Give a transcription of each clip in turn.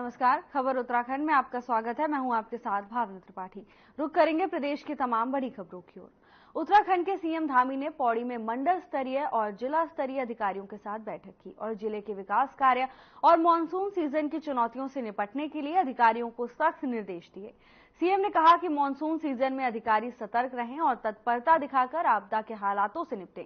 नमस्कार, खबर उत्तराखंड में आपका स्वागत है। मैं हूं आपके साथ भावना त्रिपाठी। रुक करेंगे प्रदेश की तमाम बड़ी खबरों की ओर। उत्तराखंड के सीएम धामी ने पौड़ी में मंडल स्तरीय और जिला स्तरीय अधिकारियों के साथ बैठक की और जिले के विकास कार्य और मानसून सीजन की चुनौतियों से निपटने के लिए अधिकारियों को सख्त निर्देश दिए। सीएम ने कहा कि मानसून सीजन में अधिकारी सतर्क रहें और तत्परता दिखाकर आपदा के हालातों से निपटें।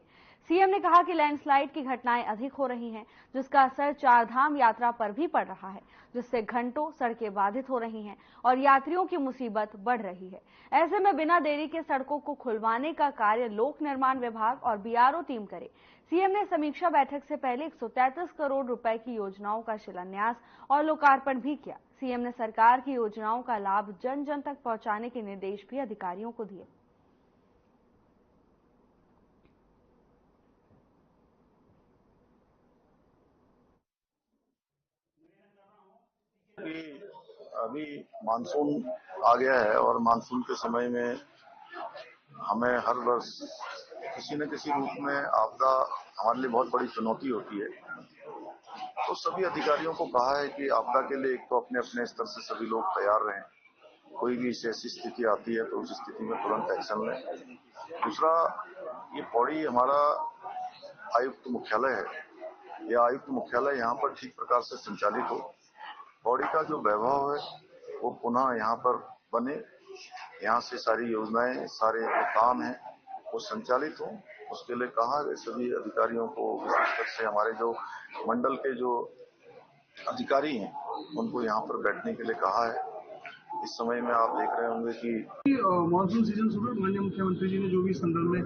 सीएम ने कहा कि लैंडस्लाइड की घटनाएं अधिक हो रही हैं, जिसका असर चारधाम यात्रा पर भी पड़ रहा है, जिससे घंटों सड़कें बाधित हो रही हैं और यात्रियों की मुसीबत बढ़ रही है। ऐसे में बिना देरी के सड़कों को खुलवाने का कार्य लोक निर्माण विभाग और बीआरओ टीम करे। सीएम ने समीक्षा बैठक से पहले 133 करोड़ रुपए की योजनाओं का शिलान्यास और लोकार्पण भी किया। सीएम ने सरकार की योजनाओं का लाभ जन जन तक पहुंचाने के निर्देश भी अधिकारियों को दिए। अभी मानसून आ गया है और मानसून के समय में हमें हर वर्ष किसी न किसी रूप में आपदा हमारे लिए बहुत बड़ी चुनौती होती है। तो सभी अधिकारियों को कहा है कि आपदा के लिए एक तो अपने अपने स्तर से सभी लोग तैयार रहें। कोई भी ऐसी स्थिति आती है तो उस स्थिति में तुरंत एक्शन लें। दूसरा, ये पौड़ी हमारा आयुक्त मुख्यालय है। यह आयुक्त मुख्यालय यहाँ पर ठीक प्रकार से संचालित हो। पौड़ी का जो वैभव है वो पुनः यहाँ पर बने। यहाँ से सारी योजनाएं, सारे जो काम हैं वो संचालित हों। उसके लिए कहा है सभी अधिकारियों को, विशेषकर से हमारे जो मंडल के जो अधिकारी हैं उनको यहाँ पर बैठने के लिए कहा है। इस समय में आप देख रहे होंगे कि मानसून सीजन शुरू, माननीय मुख्यमंत्री जी ने जो भी संदर्भ में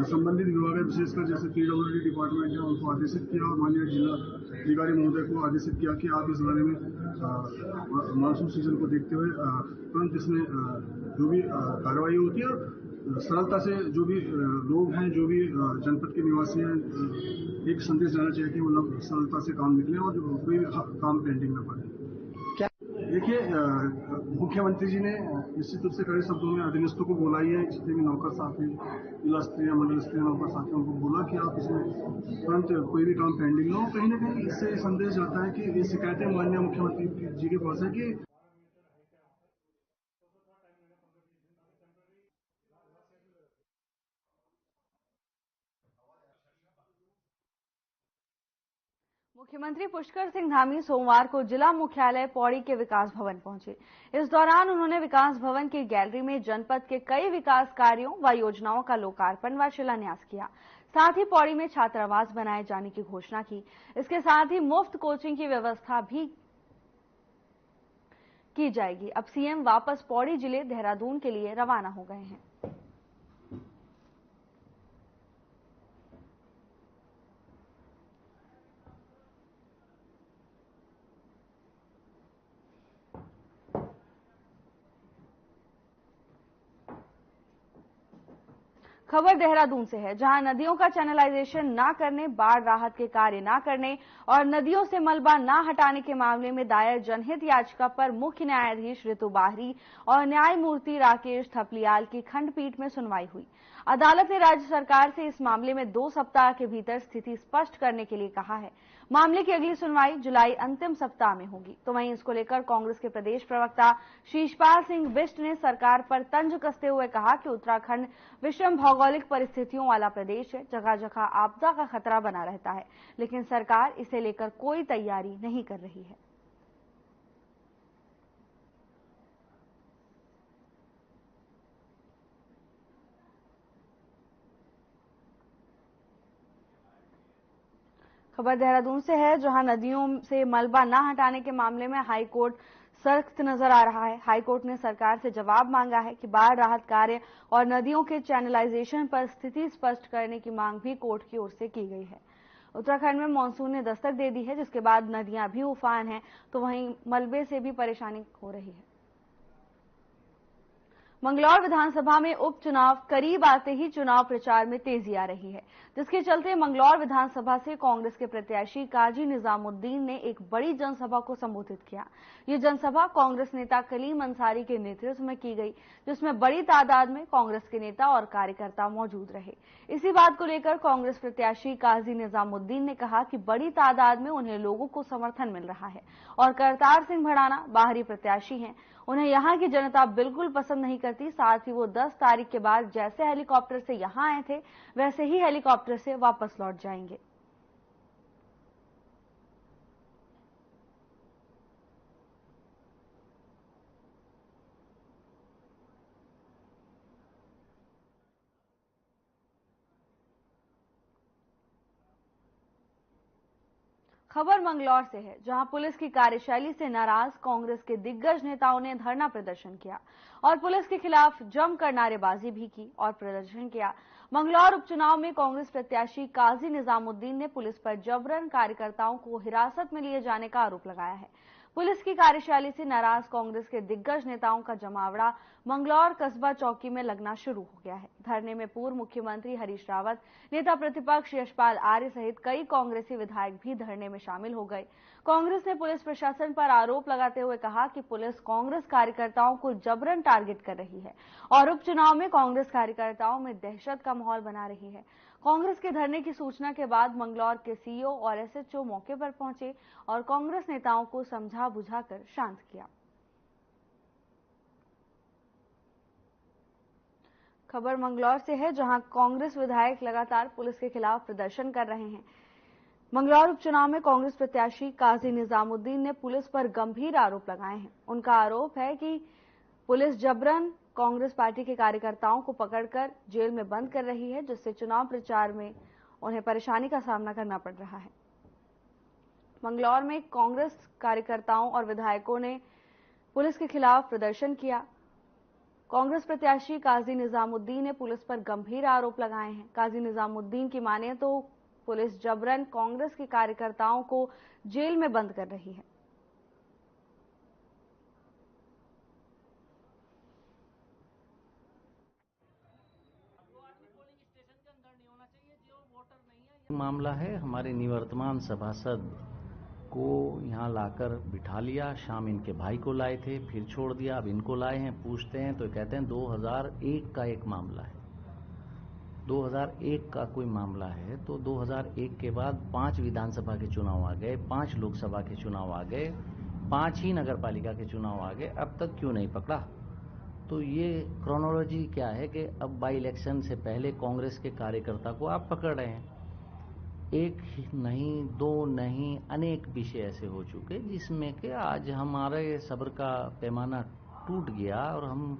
संबंधित विभाग है, विशेषकर जैसे पीडब्ल्यूडी डिपार्टमेंट है, उनको आदेशित किया और माननीय जिला अधिकारी महोदय को आदेशित किया कि आप इस बारे में मानसून सीजन को देखते हुए तुरंत इसमें जो भी कार्रवाई होती है और सरलता से जो भी लोग हैं, जो भी जनपद के निवासी हैं, एक संदेश जाना चाहिए कि मतलब सरलता से काम निकले और कोई काम पेंडिंग न पड़े। देखिए, मुख्यमंत्री जी ने निश्चित रूप से कड़े शब्दों में अधीनस्थों को बोला ही है, जितने भी नौकर साथी, जिला स्तरीय मंडल स्तरीय नौकर साथियों को बोला कि आप इसमें तुरंत कोई भी काम पेंडिंग न हो। कहीं न कहीं इससे संदेश जाता है कि ये शिकायतें माननीय मुख्यमंत्री जी के पास है कि मुख्यमंत्री पुष्कर सिंह धामी सोमवार को जिला मुख्यालय पौड़ी के विकास भवन पहुंचे। इस दौरान उन्होंने विकास भवन की गैलरी में जनपद के कई विकास कार्यों व योजनाओं का लोकार्पण व शिलान्यास किया। साथ ही पौड़ी में छात्रावास बनाए जाने की घोषणा की। इसके साथ ही मुफ्त कोचिंग की व्यवस्था भी की जाएगी। अब सीएम वापस पौड़ी जिले देहरादून के लिए रवाना हो गए हैं। खबर देहरादून से है, जहां नदियों का चैनलाइजेशन न करने, बाढ़ राहत के कार्य न करने और नदियों से मलबा न हटाने के मामले में दायर जनहित याचिका पर मुख्य न्यायाधीश ऋतु बाहरी और न्यायमूर्ति राकेश थपलियाल की खंडपीठ में सुनवाई हुई। अदालत ने राज्य सरकार से इस मामले में 2 सप्ताह के भीतर स्थिति स्पष्ट करने के लिए कहा है। मामले की अगली सुनवाई जुलाई अंतिम सप्ताह में होगी। तो वहीं इसको लेकर कांग्रेस के प्रदेश प्रवक्ता शीशपाल सिंह बिष्ट ने सरकार पर तंज कसते हुए कहा कि उत्तराखंड विषम भौगोलिक परिस्थितियों वाला प्रदेश है, जगह जगह आपदा का खतरा बना रहता है, लेकिन सरकार इसे लेकर कोई तैयारी नहीं कर रही है। खबर देहरादून से है, जहां नदियों से मलबा न हटाने के मामले में हाईकोर्ट सख्त नजर आ रहा है। हाईकोर्ट ने सरकार से जवाब मांगा है कि बाढ़ राहत कार्य और नदियों के चैनलाइजेशन पर स्थिति स्पष्ट करने की मांग भी कोर्ट की ओर से की गई है। उत्तराखंड में मानसून ने दस्तक दे दी है, जिसके बाद नदियां भी उफान हैं, तो वहीं मलबे से भी परेशानी हो रही है। मंगलौर विधानसभा में उपचुनाव करीब आते ही चुनाव प्रचार में तेजी आ रही है, जिसके चलते मंगलौर विधानसभा से कांग्रेस के प्रत्याशी काजी निजामुद्दीन ने एक बड़ी जनसभा को संबोधित किया। ये जनसभा कांग्रेस नेता कलीम अंसारी के नेतृत्व में की गई, जिसमें बड़ी तादाद में कांग्रेस के नेता और कार्यकर्ता मौजूद रहे। इसी बात को लेकर कांग्रेस प्रत्याशी काजी निजामुद्दीन ने कहा कि बड़ी तादाद में उन्हें लोगों को समर्थन मिल रहा है और करतार सिंह भड़ाना बाहरी प्रत्याशी हैं। उन्हें यहां की जनता बिल्कुल पसंद नहीं करती। साथ ही वो 10 तारीख के बाद जैसे हेलीकॉप्टर से यहां आए थे वैसे ही हेलीकॉप्टर से वापस लौट जाएंगे। खबर मंगलौर से है, जहां पुलिस की कार्यशैली से नाराज कांग्रेस के दिग्गज नेताओं ने धरना प्रदर्शन किया और पुलिस के खिलाफ जमकर नारेबाजी भी की और प्रदर्शन किया। मंगलौर उपचुनाव में कांग्रेस प्रत्याशी काजी निजामुद्दीन ने पुलिस पर जबरन कार्यकर्ताओं को हिरासत में लिए जाने का आरोप लगाया है। पुलिस की कार्यशैली से नाराज कांग्रेस के दिग्गज नेताओं का जमावड़ा मंगलौर कस्बा चौकी में लगना शुरू हो गया है। धरने में पूर्व मुख्यमंत्री हरीश रावत, नेता प्रतिपक्ष यशपाल आर्य सहित कई कांग्रेसी विधायक भी धरने में शामिल हो गए। कांग्रेस ने पुलिस प्रशासन पर आरोप लगाते हुए कहा कि पुलिस कांग्रेस कार्यकर्ताओं को जबरन टारगेट कर रही है और उपचुनाव में कांग्रेस कार्यकर्ताओं में दहशत का माहौल बना रही है। कांग्रेस के धरने की सूचना के बाद मंगलौर के सीईओ और एसएचओ मौके पर पहुंचे और कांग्रेस नेताओं को समझा बुझाकर शांत किया। खबर मंगलौर से है, जहां कांग्रेस विधायक लगातार पुलिस के खिलाफ प्रदर्शन कर रहे हैं। मंगलौर उपचुनाव में कांग्रेस प्रत्याशी काजी निजामुद्दीन ने पुलिस पर गंभीर आरोप लगाए हैं। उनका आरोप है कि पुलिस जबरन कांग्रेस पार्टी के कार्यकर्ताओं को पकड़कर जेल में बंद कर रही है, जिससे चुनाव प्रचार में उन्हें परेशानी का सामना करना पड़ रहा है। मंगलौर में कांग्रेस कार्यकर्ताओं और विधायकों ने पुलिस के खिलाफ प्रदर्शन किया। कांग्रेस प्रत्याशी काजी निजामुद्दीन ने पुलिस पर गंभीर आरोप लगाए हैं। काजी निजामुद्दीन की माने तो पुलिस जबरन कांग्रेस के कार्यकर्ताओं को जेल में बंद कर रही है। मामला है, हमारे निवर्तमान सभासद को यहाँ लाकर बिठा लिया। शाम इनके भाई को लाए थे, फिर छोड़ दिया, अब इनको लाए हैं। पूछते हैं तो कहते हैं 2001 का एक मामला है। 2001 का कोई मामला है तो 2001 के बाद 5 विधानसभा के चुनाव आ गए, 5 लोकसभा के चुनाव आ गए, 5 ही नगरपालिका के चुनाव आ गए, अब तक क्यों नहीं पकड़ा? तो ये क्रोनोलॉजी क्या है कि अब बाई इलेक्शन से पहले कांग्रेस के कार्यकर्ता को आप पकड़ रहे हैं। एक नहीं, 2 नहीं, अनेक विषय ऐसे हो चुके जिसमें कि आज हमारे सब्र का पैमाना टूट गया और हम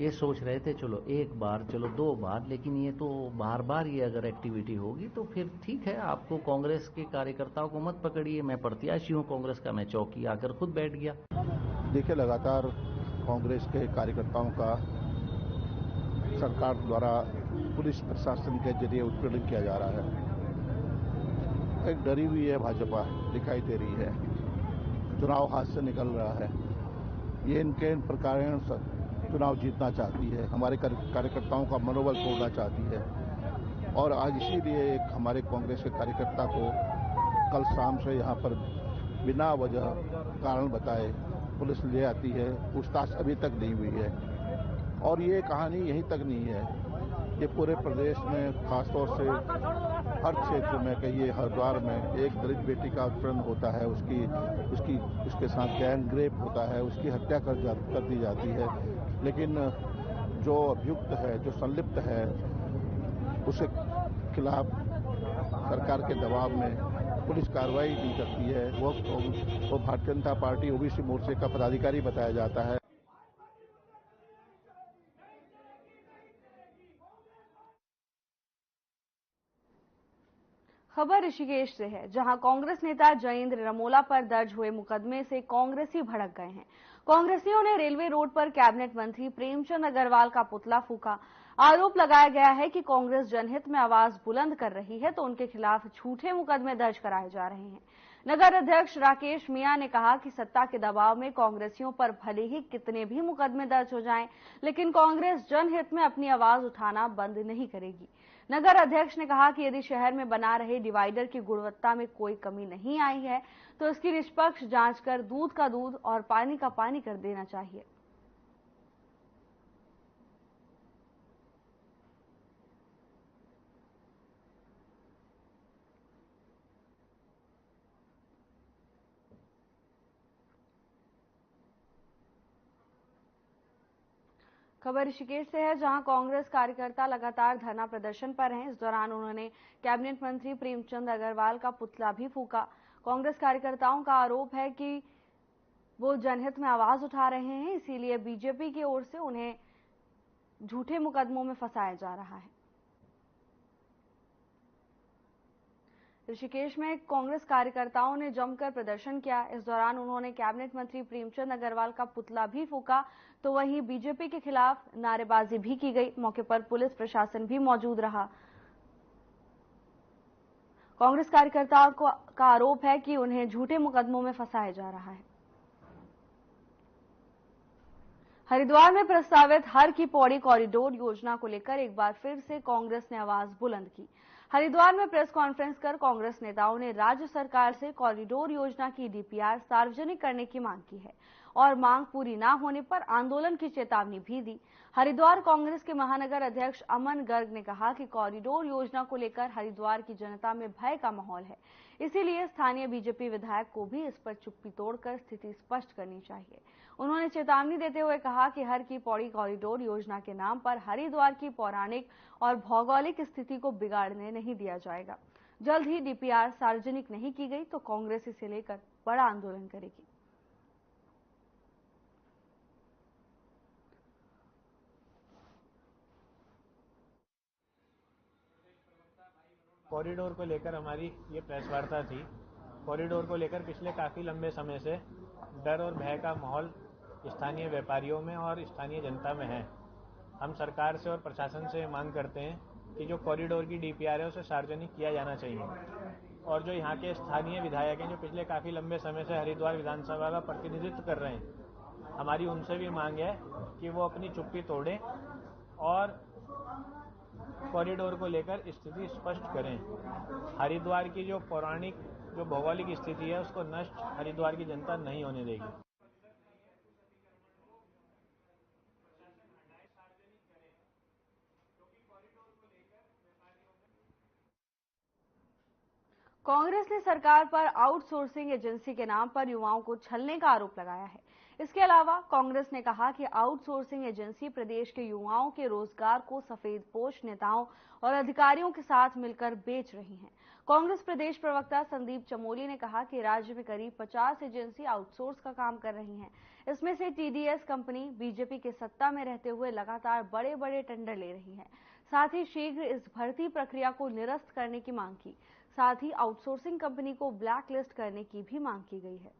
ये सोच रहे थे चलो 1 बार, चलो 2 बार, लेकिन ये तो बार बार ये अगर एक्टिविटी होगी तो फिर ठीक है, आपको कांग्रेस के कार्यकर्ताओं को मत पकड़िए। मैं प्रत्याशी हूँ कांग्रेस का, मैं चौकी आकर खुद बैठ गया। देखिए, लगातार कांग्रेस के कार्यकर्ताओं का सरकार द्वारा पुलिस प्रशासन के जरिए उत्पीड़न किया जा रहा है। एक डरी हुई है भाजपा दिखाई दे रही है, चुनाव हाथ से निकल रहा है। ये इनके इन प्रकार चुनाव जीतना चाहती है, हमारे कार्यकर्ताओं का मनोबल तोड़ना चाहती है और आज इसीलिए एक हमारे कांग्रेस के कार्यकर्ता को कल शाम से यहाँ पर बिना वजह कारण बताए पुलिस ले आती है। पूछताछ अभी तक नहीं हुई है और ये कहानी यहीं तक नहीं है, ये पूरे प्रदेश में खासतौर से हर क्षेत्र में, कहिए हरिद्वार में एक दलित बेटी का उत्पीड़न होता है, उसके साथ गैंग रेप होता है, उसकी हत्या कर दी जाती है, लेकिन जो अभियुक्त है, जो संलिप्त है, उसके खिलाफ सरकार के दबाव में पुलिस कार्रवाई नहीं करती है। वो भारतीय जनता पार्टी ओबीसी मोर्चे का पदाधिकारी बताया जाता है। खबर ऋषिकेश से है, जहां कांग्रेस नेता जयेंद्र रमोला पर दर्ज हुए मुकदमे से कांग्रेसी भड़क गए हैं। कांग्रेसियों ने रेलवे रोड पर कैबिनेट मंत्री प्रेमचंद अग्रवाल का पुतला फूका। आरोप लगाया गया है कि कांग्रेस जनहित में आवाज बुलंद कर रही है तो उनके खिलाफ झूठे मुकदमे दर्ज कराए जा रहे हैं। नगर अध्यक्ष राकेश मियां ने कहा कि सत्ता के दबाव में कांग्रेसियों पर भले ही कितने भी मुकदमे दर्ज हो जाएं, लेकिन कांग्रेस जनहित में अपनी आवाज उठाना बंद नहीं करेगी। नगर अध्यक्ष ने कहा कि यदि शहर में बना रहे डिवाइडर की गुणवत्ता में कोई कमी नहीं आई है तो इसकी निष्पक्ष जांच कर दूध का दूध और पानी का पानी कर देना चाहिए। खबर ऋषिकेश से है, जहां कांग्रेस कार्यकर्ता लगातार धरना प्रदर्शन पर हैं। इस दौरान उन्होंने कैबिनेट मंत्री प्रेमचंद अग्रवाल का पुतला भी फूका। कांग्रेस कार्यकर्ताओं का आरोप है कि वो जनहित में आवाज उठा रहे हैं, इसीलिए बीजेपी की ओर से उन्हें झूठे मुकदमों में फंसाया जा रहा है। ऋषिकेश में कांग्रेस कार्यकर्ताओं ने जमकर प्रदर्शन किया। इस दौरान उन्होंने कैबिनेट मंत्री प्रेमचंद अग्रवाल का पुतला भी फूका, तो वहीं बीजेपी के खिलाफ नारेबाजी भी की गई। मौके पर पुलिस प्रशासन भी मौजूद रहा। कांग्रेस कार्यकर्ताओं का आरोप है कि उन्हें झूठे मुकदमों में फंसाया जा रहा है। हरिद्वार में प्रस्तावित हर की पौड़ी कॉरिडोर योजना को लेकर एक बार फिर से कांग्रेस ने आवाज बुलंद की। हरिद्वार में प्रेस कॉन्फ्रेंस कर कांग्रेस नेताओं ने राज्य सरकार से कॉरिडोर योजना की डीपीआर सार्वजनिक करने की मांग की है और मांग पूरी न होने पर आंदोलन की चेतावनी भी दी। हरिद्वार कांग्रेस के महानगर अध्यक्ष अमन गर्ग ने कहा कि कॉरिडोर योजना को लेकर हरिद्वार की जनता में भय का माहौल है, इसीलिए स्थानीय बीजेपी विधायक को भी इस पर चुप्पी तोड़कर स्थिति स्पष्ट करनी चाहिए। उन्होंने चेतावनी देते हुए कहा कि हर की पौड़ी कॉरिडोर योजना के नाम पर हरिद्वार की पौराणिक और भौगोलिक स्थिति को बिगाड़ने नहीं दिया जाएगा। जल्द ही डीपीआर सार्वजनिक नहीं की गई तो कांग्रेस इसे लेकर बड़ा आंदोलन करेगी। कॉरिडोर को लेकर हमारी ये प्रेस वार्ता थी। कॉरिडोर को लेकर पिछले काफ़ी लंबे समय से डर और भय का माहौल स्थानीय व्यापारियों में और स्थानीय जनता में है। हम सरकार से और प्रशासन से मांग करते हैं कि जो कॉरिडोर की डीपीआर है उसे सार्वजनिक किया जाना चाहिए और जो यहाँ के स्थानीय विधायक हैं जो पिछले काफ़ी लंबे समय से हरिद्वार विधानसभा का प्रतिनिधित्व कर रहे हैं, हमारी उनसे भी मांग है कि वो अपनी चुप्पी तोड़ें और कॉरिडोर को लेकर स्थिति स्पष्ट करें। हरिद्वार की जो पौराणिक जो भौगोलिक स्थिति है उसको नष्ट हरिद्वार की जनता नहीं होने देगी। कांग्रेस ने सरकार पर आउटसोर्सिंग एजेंसी के नाम पर युवाओं को छलने का आरोप लगाया है। इसके अलावा कांग्रेस ने कहा कि आउटसोर्सिंग एजेंसी प्रदेश के युवाओं के रोजगार को सफेदपोश नेताओं और अधिकारियों के साथ मिलकर बेच रही है। कांग्रेस प्रदेश प्रवक्ता संदीप चमोली ने कहा कि राज्य में करीब 50 एजेंसी आउटसोर्स का काम कर रही हैं। इसमें से टीडीएस कंपनी बीजेपी के सत्ता में रहते हुए लगातार बड़े बड़े टेंडर ले रही है। साथ ही शीघ्र इस भर्ती प्रक्रिया को निरस्त करने की मांग की। साथ ही आउटसोर्सिंग कंपनी को ब्लैक लिस्ट करने की भी मांग की गई है।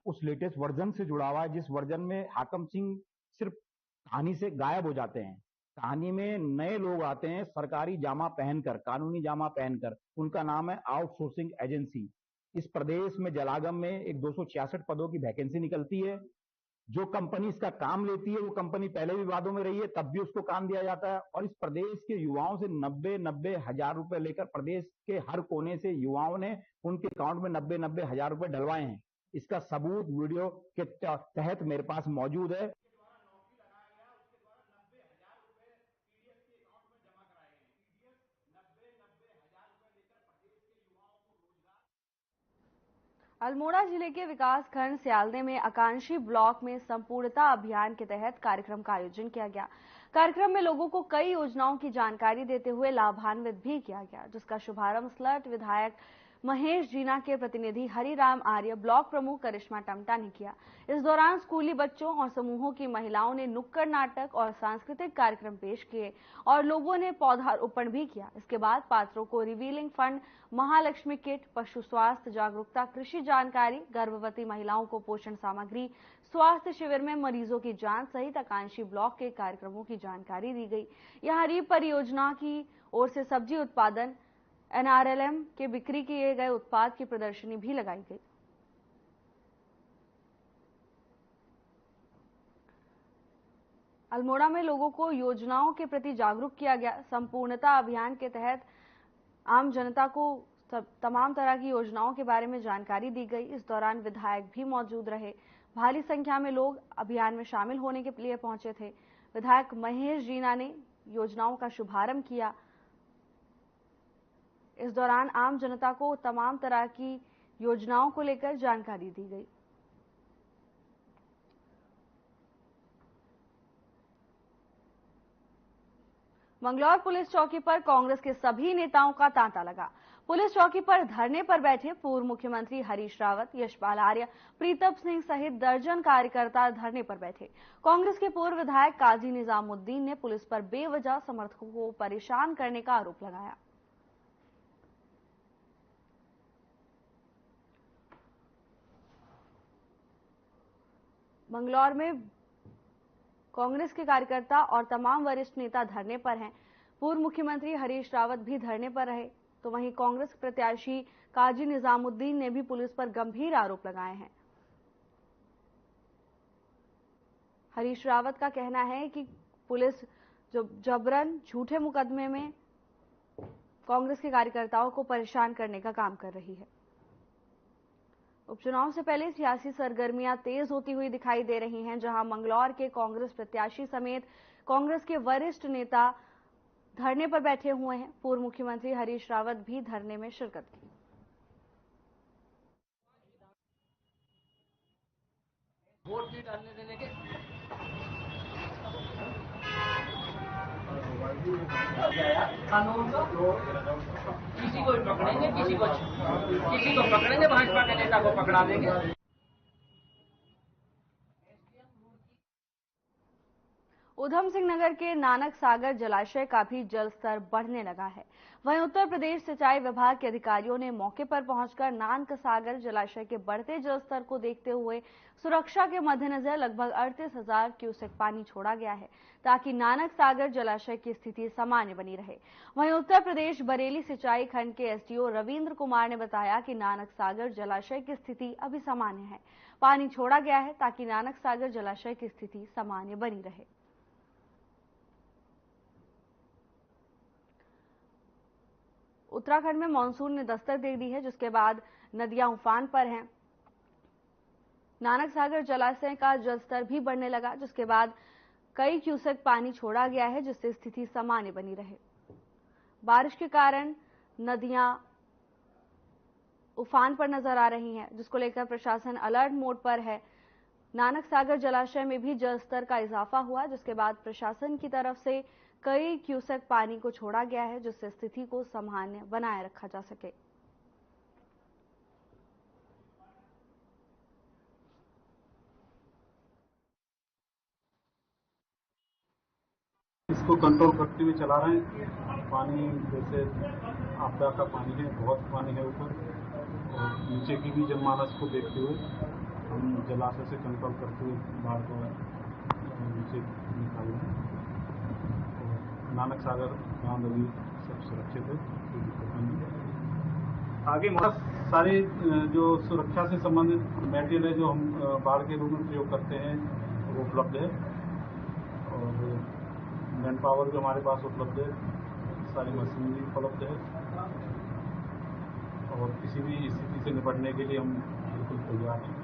उस लेटेस्ट वर्जन से जुड़ा हुआ है जिस वर्जन में हाकम सिंह सिर्फ कहानी से गायब हो जाते हैं। कहानी में नए लोग आते हैं सरकारी जामा पहनकर, कानूनी जामा पहनकर। उनका नाम है आउटसोर्सिंग एजेंसी। इस प्रदेश में जलागम में एक 266 पदों की वैकेंसी निकलती है। जो कंपनी इसका काम लेती है वो कंपनी पहले भी वादों में रही है, तब भी उसको काम दिया जाता है और इस प्रदेश के युवाओं से 90 हजार रुपए लेकर प्रदेश के हर कोने से युवाओं ने उनके अकाउंट में 90 हजार रुपए डलवाए हैं। इसका सबूत वीडियो के तहत मेरे पास मौजूद है। अल्मोड़ा जिले के विकास खंड सियालदे में आकांक्षी ब्लॉक में संपूर्णता अभियान के तहत कार्यक्रम का आयोजन किया गया। कार्यक्रम में लोगों को कई योजनाओं की जानकारी देते हुए लाभान्वित भी किया गया, जिसका शुभारंभ स्लट विधायक महेश जीना के प्रतिनिधि हरिराम आर्य, ब्लॉक प्रमुख करिश्मा टमटा ने किया। इस दौरान स्कूली बच्चों और समूहों की महिलाओं ने नुक्कड़ नाटक और सांस्कृतिक कार्यक्रम पेश किए और लोगों ने पौधारोपण भी किया। इसके बाद पात्रों को रिवीलिंग फंड, महालक्ष्मी किट, पशु स्वास्थ्य जागरूकता, कृषि जानकारी, गर्भवती महिलाओं को पोषण सामग्री, स्वास्थ्य शिविर में मरीजों की जांच सहित आकांक्षी ब्लॉक के कार्यक्रमों की जानकारी दी गई। यहां रीप परियोजना की ओर से सब्जी उत्पादन, NRLM के बिक्री किए गए उत्पाद की प्रदर्शनी भी लगाई गई। अल्मोड़ा में लोगों को योजनाओं के प्रति जागरूक किया गया। संपूर्णता अभियान के तहत आम जनता को तमाम तरह की योजनाओं के बारे में जानकारी दी गई। इस दौरान विधायक भी मौजूद रहे। भारी संख्या में लोग अभियान में शामिल होने के लिए पहुंचे थे। विधायक महेश जीना ने योजनाओं का शुभारंभ किया। इस दौरान आम जनता को तमाम तरह की योजनाओं को लेकर जानकारी दी गई। मंगलौर पुलिस चौकी पर कांग्रेस के सभी नेताओं का तांता लगा। पुलिस चौकी पर धरने पर बैठे पूर्व मुख्यमंत्री हरीश रावत, यशपाल आर्य, प्रीतम सिंह सहित दर्जन कार्यकर्ता धरने पर बैठे। कांग्रेस के पूर्व विधायक काजी निजामुद्दीन ने पुलिस पर बेवजह समर्थकों को परेशान करने का आरोप लगाया। मंगलौर में कांग्रेस के कार्यकर्ता और तमाम वरिष्ठ नेता धरने पर हैं। पूर्व मुख्यमंत्री हरीश रावत भी धरने पर रहे, तो वहीं कांग्रेस प्रत्याशी काजी निजामुद्दीन ने भी पुलिस पर गंभीर आरोप लगाए हैं। हरीश रावत का कहना है कि पुलिस जो जबरन झूठे मुकदमे में कांग्रेस के कार्यकर्ताओं को परेशान करने का काम कर रही है। उपचुनाव से पहले सियासी सरगर्मियां तेज होती हुई दिखाई दे रही हैं, जहां मंगलौर के कांग्रेस प्रत्याशी समेत कांग्रेस के वरिष्ठ नेता धरने पर बैठे हुए हैं। पूर्व मुख्यमंत्री हरीश रावत भी धरने में शिरकत की। वोट नहीं डालने देने के कानून को किसी को भी पकड़ेंगे, किसी को पकड़ेंगे, भाजपा के नेता को पकड़ा देंगे। उधम सिंह नगर के नानक सागर जलाशय का भी जलस्तर बढ़ने लगा है। वहीं उत्तर प्रदेश सिंचाई विभाग के अधिकारियों ने मौके पर पहुंचकर नानक सागर जलाशय के बढ़ते जलस्तर को देखते हुए सुरक्षा के मद्देनजर लगभग 38,000 क्यूसेक पानी छोड़ा गया है, ताकि नानक सागर जलाशय की स्थिति सामान्य बनी रहे। वहीं उत्तर प्रदेश बरेली सिंचाई खंड के SDO रविंद्र कुमार ने बताया कि नानक सागर जलाशय की स्थिति अभी सामान्य है। पानी छोड़ा गया है ताकि नानक सागर जलाशय की स्थिति सामान्य बनी रहे। उत्तराखंड में मानसून ने दस्तक दे दी है, जिसके बाद नदियां उफान पर हैं। नानक सागर जलाशय का जलस्तर भी बढ़ने लगा, जिसके बाद कई क्यूसेक पानी छोड़ा गया है, जिससे स्थिति सामान्य बनी रहे। बारिश के कारण नदियां उफान पर नजर आ रही हैं, जिसको लेकर प्रशासन अलर्ट मोड पर है। नानक सागर जलाशय में भी जलस्तर का इजाफा हुआ, जिसके बाद प्रशासन की तरफ से कई क्यूसेक पानी को छोड़ा गया है, जिससे स्थिति को सामान्य बनाए रखा जा सके। इसको कंट्रोल करते हुए चला रहे हैं। पानी जैसे आपदा का पानी है, बहुत पानी है ऊपर, और नीचे की भी जनमानस को देखते हुए हम जलाशय से कंट्रोल करते हुए बाढ़ को नीचे निकालेंगे। नानक सागर गांव नदी सब सुरक्षित है, कोई दिक्कत नहीं है। आगे बहुत सारे जो सुरक्षा से संबंधित मटेरियल है जो हम बाढ़ के रूप में प्रयोग करते हैं वो उपलब्ध है, और मैन पावर जो हमारे पास उपलब्ध है, सारी मशीनरी उपलब्ध है, और किसी भी स्थिति से निपटने के लिए हम बिल्कुल तैयार हैं।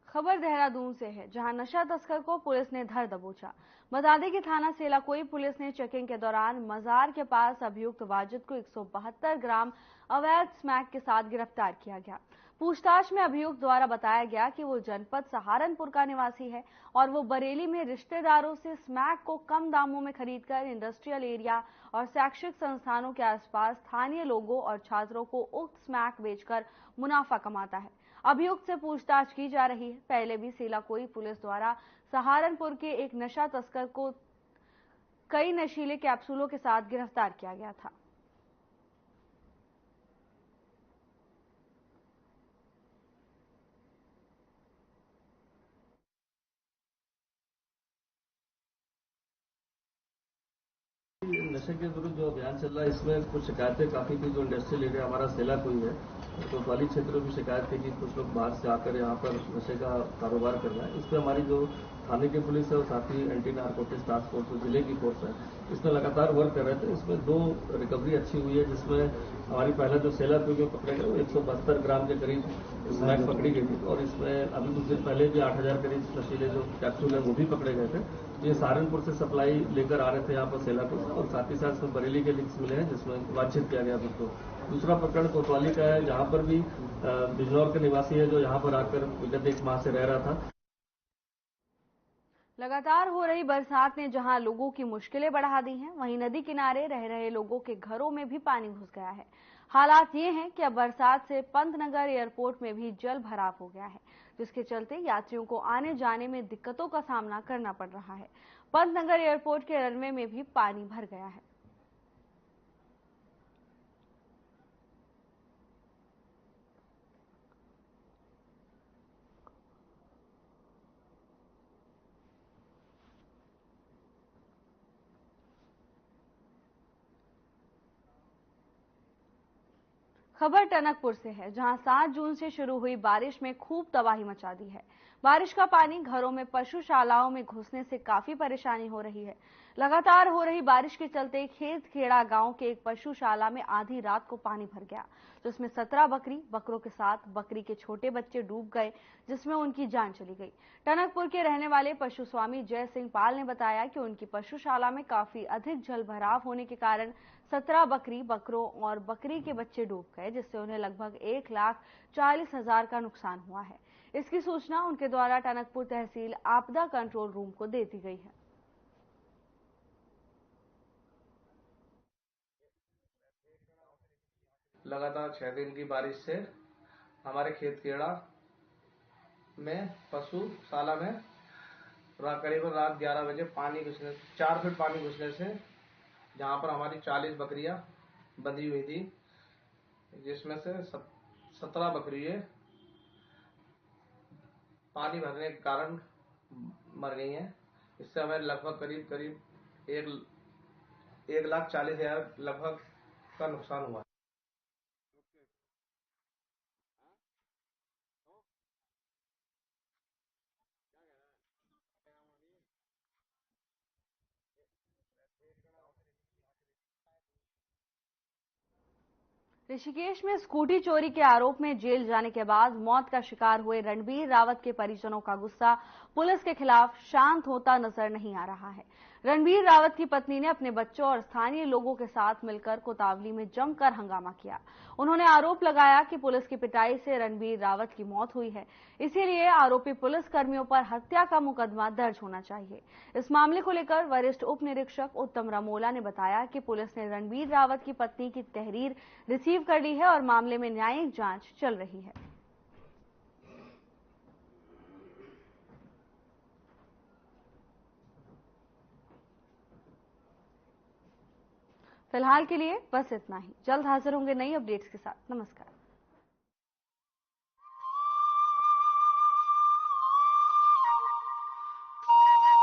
खबर देहरादून से है, जहां नशा तस्कर को पुलिस ने धर दबोचा। बता दें कि थाना सेलाकोई पुलिस ने चेकिंग के दौरान मजार के पास अभियुक्त वाजिद को 172 ग्राम अवैध स्मैक के साथ गिरफ्तार किया गया। पूछताछ में अभियुक्त द्वारा बताया गया कि वो जनपद सहारनपुर का निवासी है और वो बरेली में रिश्तेदारों से स्मैक को कम दामों में खरीदकर इंडस्ट्रियल एरिया और शैक्षिक संस्थानों के आसपास स्थानीय लोगों और छात्रों को उक्त स्मैक बेचकर मुनाफा कमाता है। अभियुक्त से पूछताछ की जा रही है। पहले भी सीलाकोई पुलिस द्वारा सहारनपुर के एक नशा तस्कर को कई नशीले कैप्सूलों के साथ गिरफ्तार किया गया था। नशे के विरुद्ध जो अभियान चल रहा है इसमें कुछ शिकायतें काफी थी। जो इंडस्ट्रियल एरिया हमारा सेला कोई है तो वाली क्षेत्र में भी शिकायत थी कि कुछ लोग बाहर से आकर यहाँ पर नशे का कारोबार कर रहे हैं। इस पर हमारी जो थाने की पुलिस है और साथ ही एंटी नारकोटिक्स टास्क फोर्स जो जिले की फोर्स है इसमें लगातार वर्क कर रहे थे। इसमें 2 रिकवरी अच्छी हुई है, जिसमें हमारी पहला जो सेला कोई में पकड़े गए वो 172 ग्राम के करीब स्मैक पकड़ी गई थी और इसमें अभी कुछ दिन पहले भी 8000 करीब नशीले जो कैप्सूल है वो भी पकड़े गए थे। ये सहारनपुर से सप्लाई लेकर आ रहे थे यहाँ पर सेला को और साथ ही साथ बरेली के लिंक्स मिले हैं जिसमें बातचीत किया गया सबको। दूसरा प्रकरण कोतवाली का है जहाँ पर भी बिजनौर के निवासी है जो यहाँ पर आकर विगत 1 माह से रह रहा था। लगातार हो रही बरसात ने जहां लोगों की मुश्किलें बढ़ा दी हैं, वहीं नदी किनारे रह रहे लोगों के घरों में भी पानी घुस गया है। हालात ये हैं कि अब बरसात से पंतनगर एयरपोर्ट में भी जल भराव हो गया है, जिसके चलते यात्रियों को आने जाने में दिक्कतों का सामना करना पड़ रहा है। पंतनगर एयरपोर्ट के रनवे में भी पानी भर गया है। खबर टनकपुर से है, जहां 7 जून से शुरू हुई बारिश में खूब तबाही मचा दी है। बारिश का पानी घरों में, पशुशालाओं में घुसने से काफी परेशानी हो रही है। लगातार हो रही बारिश के चलते खेत खेड़ा गांव के एक पशुशाला में आधी रात को पानी भर गया, जिसमें 17 बकरों के साथ बकरी के छोटे बच्चे डूब गए, जिसमें उनकी जान चली गई। टनकपुर के रहने वाले पशु स्वामी जय सिंह पाल ने बताया कि उनकी पशुशाला में काफी अधिक जल भराव होने के कारण 17 बकरों और बकरी के बच्चे डूब गए, जिससे उन्हें लगभग 1,40,000 का नुकसान हुआ है। इसकी सूचना उनके द्वारा टनकपुर तहसील आपदा कंट्रोल रूम को दे दी गई है। लगातार 6 दिन की बारिश से हमारे खेत खेड़ा में पशुशाला में करीबन रात 11 बजे पानी घुसने 4 फीट पानी घुसने से जहां पर हमारी 40 बकरियां बंधी हुई थी, जिसमें से 17 बकरियां पानी भरने के कारण मर गई हैं। इससे हमें लगभग करीब 1,40,000 लगभग का नुकसान हुआ। ऋषिकेश में स्कूटी चोरी के आरोप में जेल जाने के बाद मौत का शिकार हुए रणबीर रावत के परिजनों का गुस्सा पुलिस के खिलाफ शांत होता नजर नहीं आ रहा है। रणबीर रावत की पत्नी ने अपने बच्चों और स्थानीय लोगों के साथ मिलकर कोतावली में जमकर हंगामा किया। उन्होंने आरोप लगाया कि पुलिस की पिटाई से रणबीर रावत की मौत हुई है, इसीलिए आरोपी पुलिस कर्मियों पर हत्या का मुकदमा दर्ज होना चाहिए। इस मामले को लेकर वरिष्ठ उप निरीक्षक उत्तम रामोला ने बताया कि पुलिस ने रणबीर रावत की पत्नी की तहरीर रिसीव कर ली है और मामले में न्यायिक जांच चल रही है। फिलहाल के लिए बस इतना ही। जल्द हाजिर होंगे नई अपडेट्स के साथ। नमस्कार।